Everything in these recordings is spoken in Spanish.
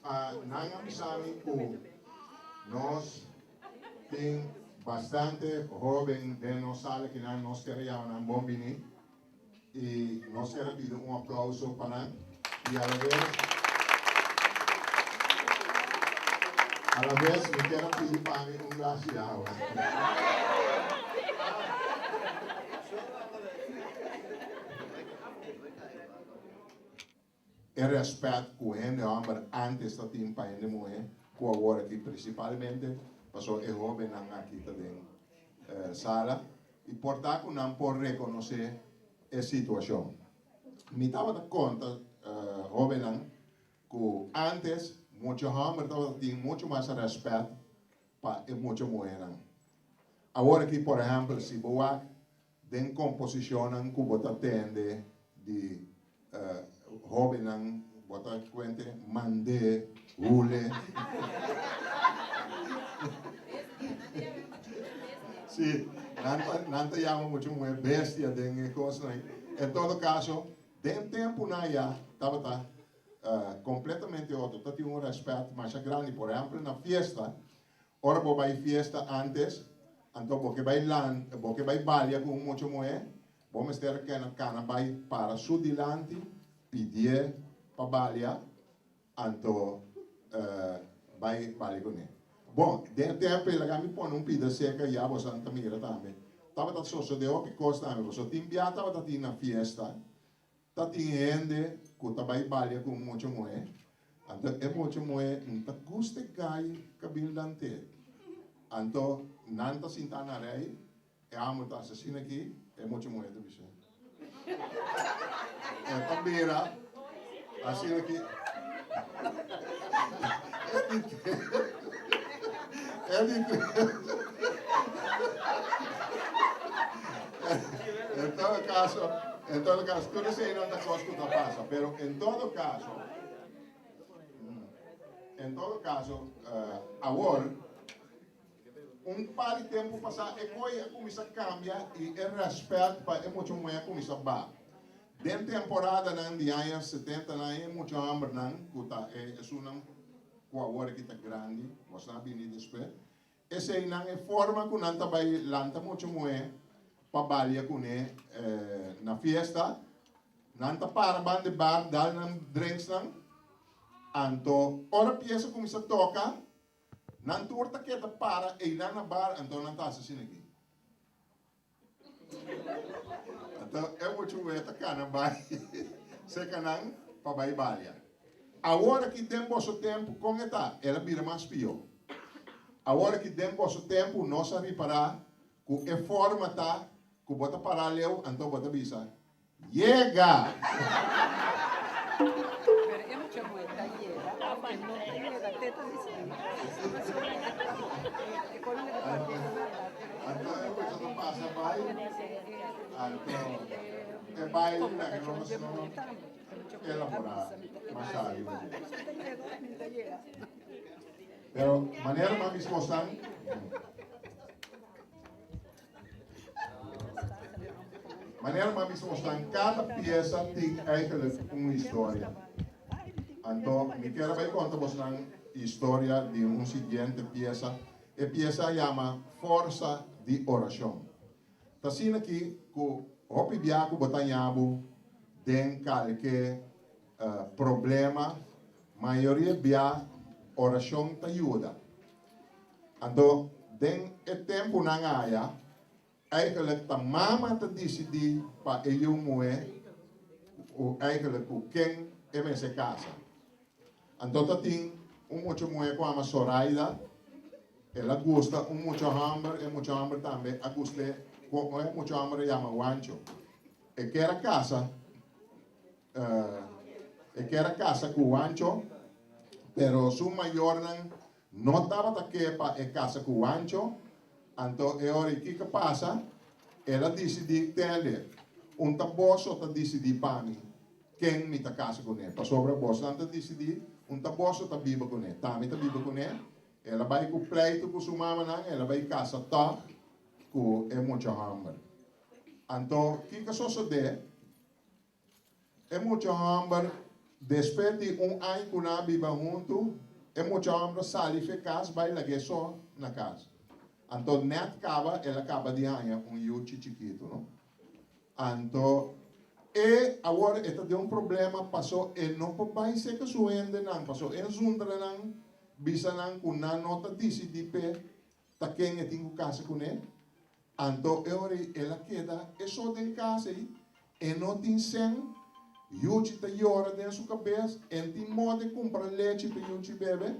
Nangam Sami ku nos tem bastante joven de nos sala que nos queríamos en Bombini y nos queremos pedir un aplauso para y a la vez me quiero pedir para mí un glass de agua. El respeto que gente hombre antes da tempo ainda mulher, que agora aqui principalmente, passou é jovem aqui também sala e portanto não pode reconhecer a situação. Me estava dando conta, jovem que antes muito homem estava tendo muito mais respeito para muita mulher. Agora aqui, por exemplo, se boa tem composição que você atende de jovem nang bota cuente mande hule sim nanta llama mucho muy bestia de cosas en todo caso de tempo na ya estava completamente outro tá tinha respeito mais grande por exemplo na fiesta ora vou vai fiesta antes então porque vai lan porque vai balia com muito mulher vamos ter que na cana vai para sudilante pedir para balia, anto vai balia com ele. Bom, dentro tempo ele me põe pida seca e a você não mira também. Tava tá só de opi costa também, você tem biata tava tá na fiesta, tá tem gente que tá vai balia com muito mulher, anto é muito mulher não tá guste gai cabelo dante, anto não tá sinta na rei, é a mulher assassina aqui, é muito mulher do bicho. É tambira, assim aqui. É diferente. Em todo caso, tudo sei não da coisa que passa, pero em todo caso, agora, par de tempo passar, a coisa começa a cambiar e o respeito para muito mulher começa a baixar. Den temporada nan di anos 70 na é muito hambre nan kuta é sunam kwa agora que tá grande, você sabe ni despe. Esse aí nan é forma que nan vai lanta muito moe pa balia com na fiesta. Nan tá para bande bar dal nan drinks nan. Anto ora pieza começa a tocar. Nan torta que tá para e nan na bar anto nan tá assim aqui. Então, é muito muita cana vai se canang para vai balia. Agora que tem vosso tempo com eta, ela vira mais pior. Agora que tem vosso tempo, nós sabe parar, que é forma tá, que bota paralelo, então bota bisa. Chega! Eu não tinha muita iera, a mãe não tinha da teta de cima. Então, eu vou te passar vai. Então, é baile na que nós não elaborar, mas sabe. Pero maneira mais esforçar. Maneira mais esforçar, cada peça tem eigenlijk uma história. Então, me quero vai contar você a história de seguinte peça. A peça chama Força de Oração. Tá sendo aqui que o hopi biaco botanhabo tem qualquer problema, maioria bia oração te ajuda. Então, tem o tempo na área, eigenlijk a mama te decidir para ele moe, ou eigenlijk o quem é nessa casa. Então, tem muito moe com a Soraida, ela gosta muito hamburger, e muito hamburger também, a gosta é muito hambre chama Wancho. E que era casa com Wancho, pero su maior não estava aqui para casa com Wancho, então é hora que passa, ela decidiu ter taboso tá decidir para mim, quem me tá casa com ele, para sobre a bossa, não tá decidir, taboso tá viva com ele, tá me tá viva com ele, ela vai com o pleito com sua mama, ela vai casa tá, que é muito hambre. Então, o que sucede? É muito hambre después de año que una viva junto, é mucho hombre sale e casa, vai lá só na casa. Então, net acaba de ganhar yuchi chiquito, não? Então, e agora, este de problema, passou, e não pode ser que suende, não, passou, em zundra, não, bisa, não, com na nota, disse, de pé, tá quem é tinha casa com ele. Então, ela queda, é só em casa, e não tem sem, yuchi tá llora dentro sua cabeça, e tem modo de comprar leite para yuchi bebe.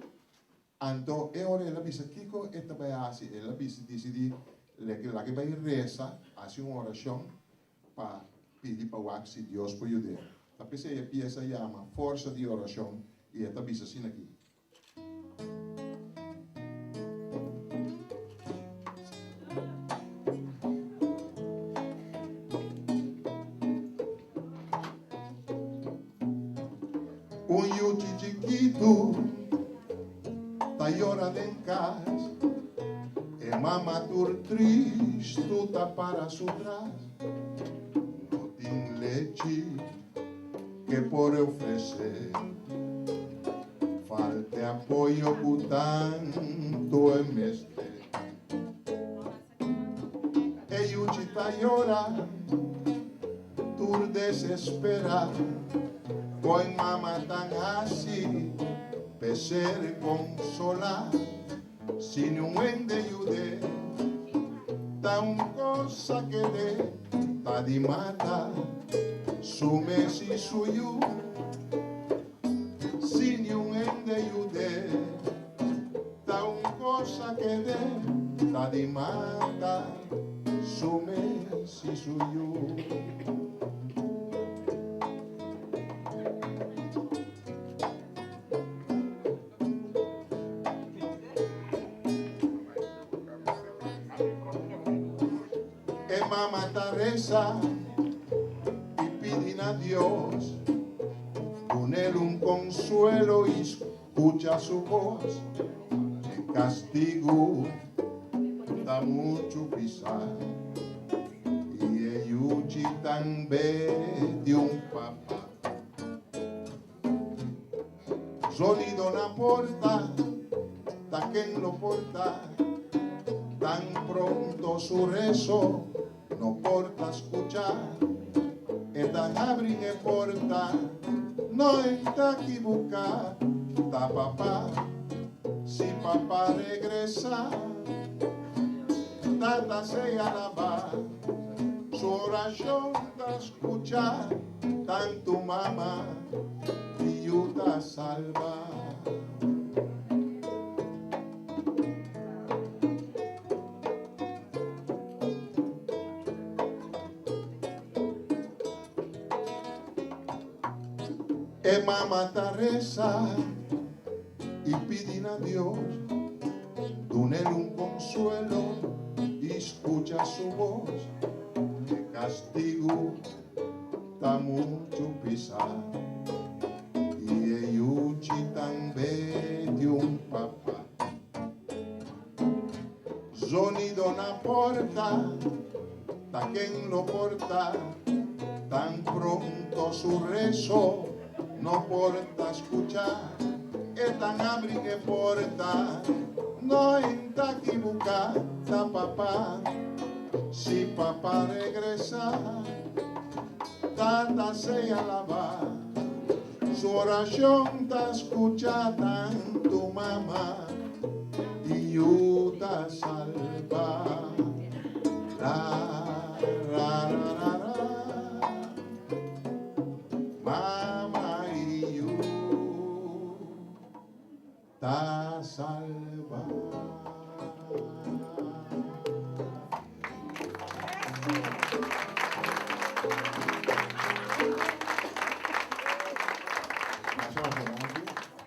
Então, ela bisa, Kiko, esta vai assim, ela bisa, decidi, la que vai reza, assim uma oração, para pedir para o se Deus pode ajudar. A pessoa empieza a chamar força de oração, e esta bisa assim aqui. Yuchi chiquito, tá llorando em casa, e mama tur triste, tá para su trás, não tem leite que por oferecer, falta apoio por tanto é mestre, e Yuchi tá llorando, tur desesperado, Põe mamá tan así, pecer consolar, sin un ende ayude, tan cosa que de, ta di mata, su mesi suyo, sin un ende ayude, tan cosa que de, ta di mata, su mesi suyo. Mamá reza y piden a Dios, con él un consuelo y escucha su voz. El castigo da mucho pisar y el yuchi también de un papá. Sonido na porta, ta quien lo porta, tan pronto su rezo no porta escuchar, tan abrir e porta, no está equivocar, ta papá, si papá regresa, tata se alaba, su oración ta escuchar, tanto mamá, y yo ta salva. Mamá reza y piden a Dios, donde un consuelo y escucha su voz. El castigo da mucho pisar y el yuchi también de un papá. Sonido na porta, ta quien lo porta, tan pronto su rezo no porta escuchar, es tan abrir que porta, no está equivocada papá, si papá regresa, tata se alaba, su oración ta escucha tanto mamá, y yo ta salva, ra, ra, ra, ra, ra. Ta salva.